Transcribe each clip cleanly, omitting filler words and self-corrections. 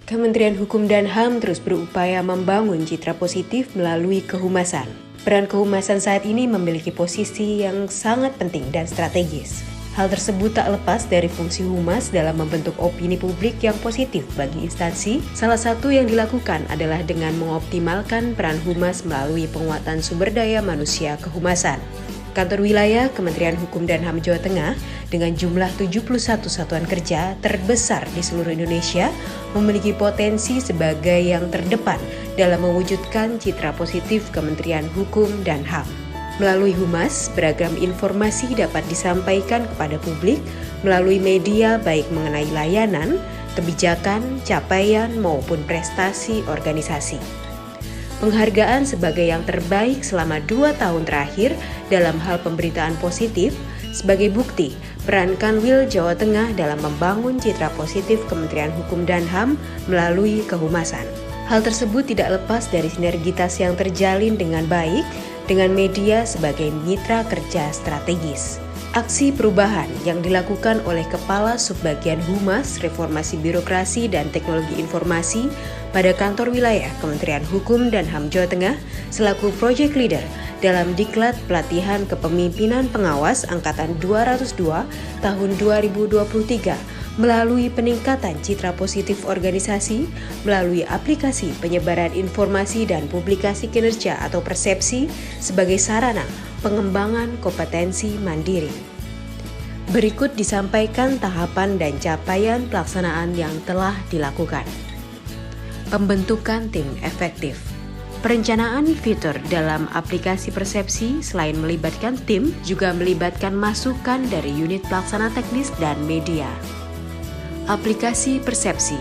Kementerian Hukum dan HAM terus berupaya membangun citra positif melalui kehumasan. Peran kehumasan saat ini memiliki posisi yang sangat penting dan strategis. Hal tersebut tak lepas dari fungsi humas dalam membentuk opini publik yang positif bagi instansi. Salah satu yang dilakukan adalah dengan mengoptimalkan peran humas melalui penguatan sumber daya manusia kehumasan. Kantor wilayah Kementerian Hukum dan HAM Jawa Tengah dengan jumlah 71 satuan kerja terbesar di seluruh Indonesia memiliki potensi sebagai yang terdepan dalam mewujudkan citra positif Kementerian Hukum dan HAM. Melalui humas, beragam informasi dapat disampaikan kepada publik melalui media baik mengenai layanan, kebijakan, capaian maupun prestasi organisasi. Penghargaan sebagai yang terbaik selama 2 tahun terakhir dalam hal pemberitaan positif sebagai bukti peran Kanwil Jawa Tengah dalam membangun citra positif Kementerian Hukum dan HAM melalui kehumasan. Hal tersebut tidak lepas dari sinergitas yang terjalin dengan baik dengan media sebagai mitra kerja strategis. Aksi perubahan yang dilakukan oleh Kepala Subbagian Humas, Reformasi Birokrasi dan Teknologi Informasi pada Kantor Wilayah Kementerian Hukum dan HAM Jawa Tengah selaku Project Leader dalam Diklat Pelatihan Kepemimpinan Pengawas Angkatan 202 tahun 2023 melalui peningkatan citra positif organisasi melalui aplikasi penyebaran informasi dan publikasi kinerja atau persepsi sebagai sarana pengembangan kompetensi mandiri. Berikut disampaikan tahapan dan capaian pelaksanaan yang telah dilakukan. Pembentukan tim efektif. Perencanaan fitur dalam aplikasi persepsi selain melibatkan tim, juga melibatkan masukan dari unit pelaksana teknis dan media. Aplikasi persepsi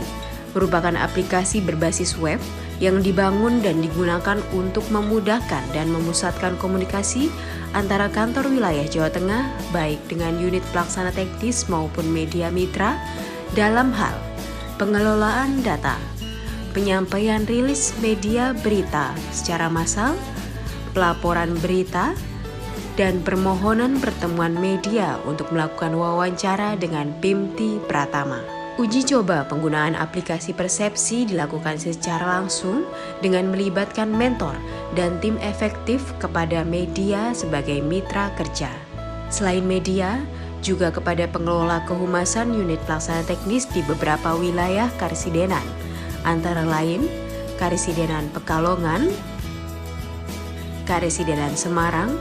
merupakan aplikasi berbasis web yang dibangun dan digunakan untuk memudahkan dan memusatkan komunikasi antara kantor wilayah Jawa Tengah baik dengan unit pelaksana teknis maupun media mitra dalam hal pengelolaan data, penyampaian rilis media berita secara massal, pelaporan berita, dan permohonan pertemuan media untuk melakukan wawancara dengan Bimti Pratama. Uji coba penggunaan aplikasi persepsi dilakukan secara langsung dengan melibatkan mentor dan tim efektif kepada media sebagai mitra kerja. Selain media, juga kepada pengelola kehumasan unit pelaksana teknis di beberapa wilayah Karesidenan, antara lain Karesidenan Pekalongan, Karesidenan Semarang,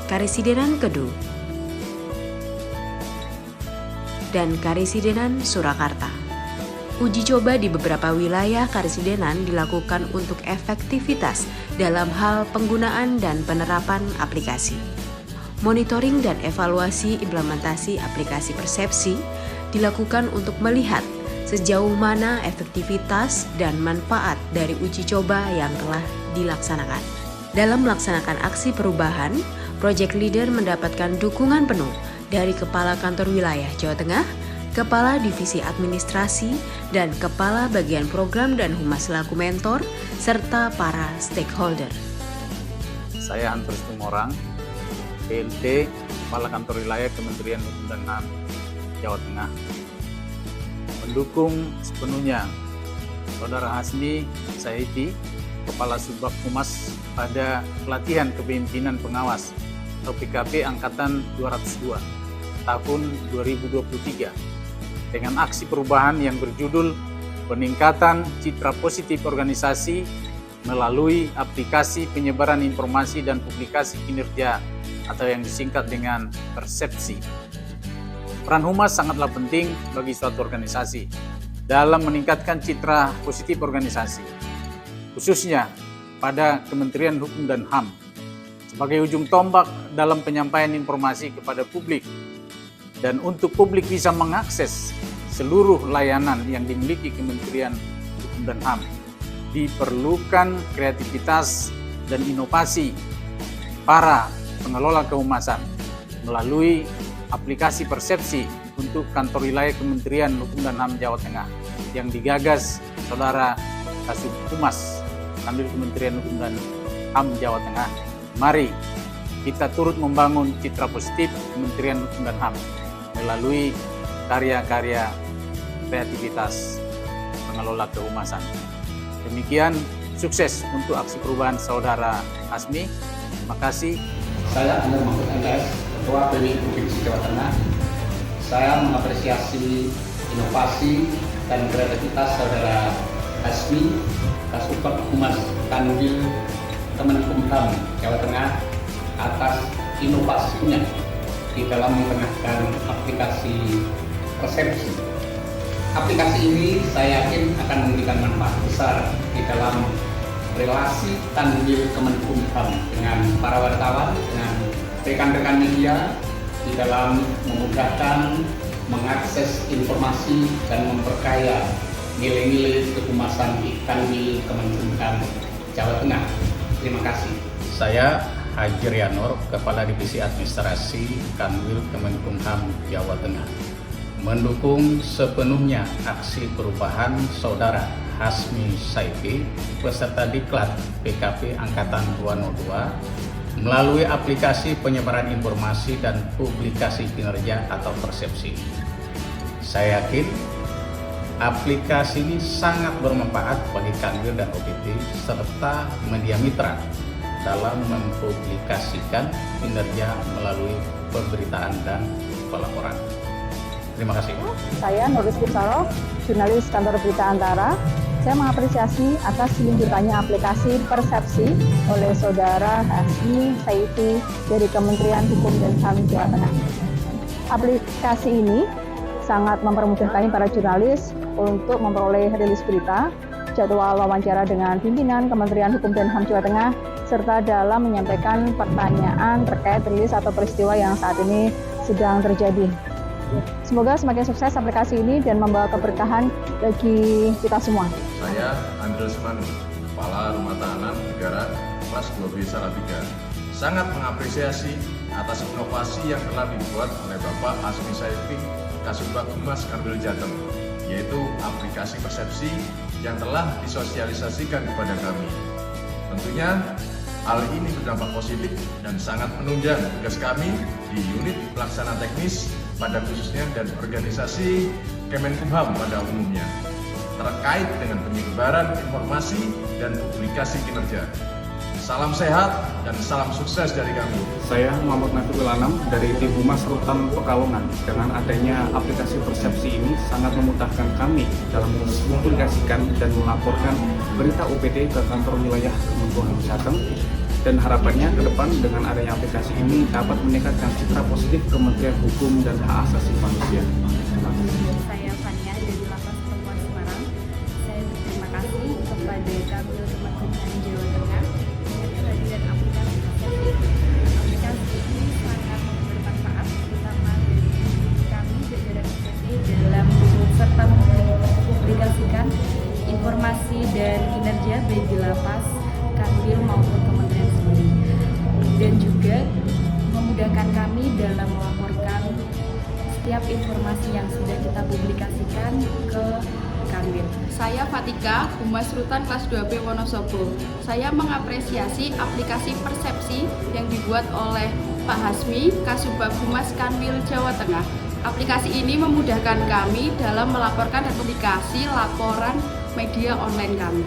Karesidenan Kedu, dan Karesidenan Surakarta. Uji coba di beberapa wilayah Karesidenan dilakukan untuk efektivitas dalam hal penggunaan dan penerapan aplikasi. Monitoring dan evaluasi implementasi aplikasi persepsi dilakukan untuk melihat sejauh mana efektivitas dan manfaat dari uji coba yang telah dilaksanakan. Dalam melaksanakan aksi perubahan, Project Leader mendapatkan dukungan penuh dari Kepala Kantor Wilayah Jawa Tengah, Kepala Divisi Administrasi, dan Kepala Bagian Program dan Humas selaku mentor, serta para stakeholder. Saya Antrus Tumorang, PLT, Kepala Kantor Wilayah Kementerian Hukum dan HAM Jawa Tengah. Mendukung sepenuhnya Saudara Hasmi Saidi, Kepala Subbag Humas pada Pelatihan Kepemimpinan Pengawas atau PKP Angkatan 202 tahun 2023 dengan aksi perubahan yang berjudul Peningkatan Citra Positif Organisasi melalui aplikasi penyebaran informasi dan publikasi kinerja atau yang disingkat dengan persepsi. Peran humas sangatlah penting bagi suatu organisasi dalam meningkatkan citra positif organisasi, khususnya pada Kementerian Hukum dan HAM, sebagai ujung tombak dalam penyampaian informasi kepada publik dan untuk publik bisa mengakses seluruh layanan yang dimiliki Kementerian Hukum dan HAM. Diperlukan kreativitas dan inovasi para pengelola kehumasan melalui aplikasi persepsi untuk kantor wilayah Kementerian Hukum dan HAM Jawa Tengah yang digagas Saudara Kasub Humas Kanwil Kementerian Hukum dan HAM Jawa Tengah. Mari kita turut membangun citra positif Kementerian Hukum dan HAM melalui karya-karya kreativitas pengelola kehumasan. Demikian, sukses untuk aksi perubahan Saudara Hasmi. Terima kasih. Saya Anwar Mahfud MTS, Ketua PWI Provinsi Jawa Tengah. Saya mengapresiasi inovasi dan kreativitas Saudara Hasmi, Kasubag Humas Kanwil Kemenkumham Jawa Tengah atas inovasinya di dalam mengetengahkan aplikasi persepsi. Aplikasi ini saya yakin akan memberikan manfaat besar di dalam relasi Kanwil Kemenkumham dengan para wartawan, dengan rekan-rekan media di dalam memudahkan mengakses informasi dan memperkaya nilai-nilai kehumasan di Kanwil Kemenkumham Jawa Tengah. Terima kasih. Saya Haji Rianur, Kepala Divisi Administrasi Kanwil Kemenkumham Jawa Tengah, mendukung sepenuhnya aksi perubahan Saudara Hasmi Saifi, peserta Diklat PKP Angkatan 202, melalui aplikasi penyebaran informasi dan publikasi kinerja atau persepsi. Saya yakin aplikasi ini sangat bermanfaat bagi Kanwil dan OPT serta media mitra dalam mempublikasikan kinerja melalui pemberitaan dan pelaporan. Terima kasih. Saya Nuris Kursaro, jurnalis kantor Berita Antara. Saya mengapresiasi atas diluncurkannya aplikasi Persepsi oleh Saudara Hasmi Saifi dari Kementerian Hukum dan HAM Jawa Tengah. Aplikasi ini sangat mempermudah kami para jurnalis untuk memperoleh rilis berita, jadwal wawancara dengan pimpinan Kementerian Hukum dan HAM Jawa Tengah, serta dalam menyampaikan pertanyaan terkait rilis atau peristiwa yang saat ini sedang terjadi. Semoga semakin sukses aplikasi ini dan membawa keberkahan bagi kita semua. Saya Andres Manu, Kepala Rumah Tahanan Negara kelas 2B Salatiga, sangat mengapresiasi atas inovasi yang telah dibuat oleh Bapak Hasmi Saifi, Kasubag Humas Kanwil Jateng, yaitu aplikasi persepsi yang telah disosialisasikan kepada kami. Tentunya hal ini berdampak positif dan sangat menunjang tugas kami di unit pelaksana teknis pada khususnya dan organisasi Kemenkumham pada umumnya terkait dengan penyebaran informasi dan publikasi kinerja. Salam sehat dan salam sukses dari kami. Saya Muhammad Nafiul Anam dari tim Humas Rutan Pekalongan. Dengan adanya aplikasi persepsi ini sangat memudahkan kami dalam mempublikasikan dan melaporkan berita UPT ke kantor wilayah Kemenkumham Jateng. Dan harapannya ke depan dengan adanya aplikasi ini dapat meningkatkan citra positif Kementerian Hukum dan Hak Asasi Manusia. Saya Fania dari Lapas Perempuan Semarang. Saya berterima kasih kepada Kanwil Kemenkumham Jawa Tengah dengan kehadiran aplikasi persepsi. Aplikasi ini sangat bermanfaat terutama bagi kami jajaran UPT dalam serta mempublikasikan informasi dan kinerja baik di lapas, Kanwil maupun Kementerian sendiri, dan juga memudahkan kami dalam melaporkan setiap informasi yang sudah kita publikasikan ke Kanwil. Saya Fatika, Humas Rutan kelas 2B Wonosobo. Saya mengapresiasi aplikasi persepsi yang dibuat oleh Pak Hasmi, Kasubag Humas Kanwil Jawa Tengah. Aplikasi ini memudahkan kami dalam melaporkan dan publikasi laporan media online kami.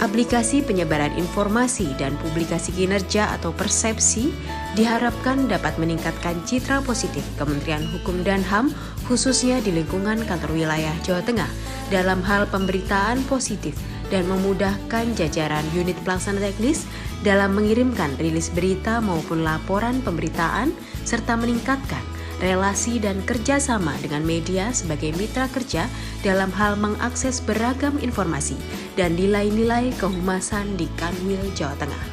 Aplikasi penyebaran informasi dan publikasi kinerja atau persepsi diharapkan dapat meningkatkan citra positif Kementerian Hukum dan HAM khususnya di lingkungan kantor wilayah Jawa Tengah dalam hal pemberitaan positif dan memudahkan jajaran unit pelaksana teknis dalam mengirimkan rilis berita maupun laporan pemberitaan serta meningkatkan relasi dan kerjasama dengan media sebagai mitra kerja dalam hal mengakses beragam informasi dan nilai-nilai kehumasan di Kanwil Jawa Tengah.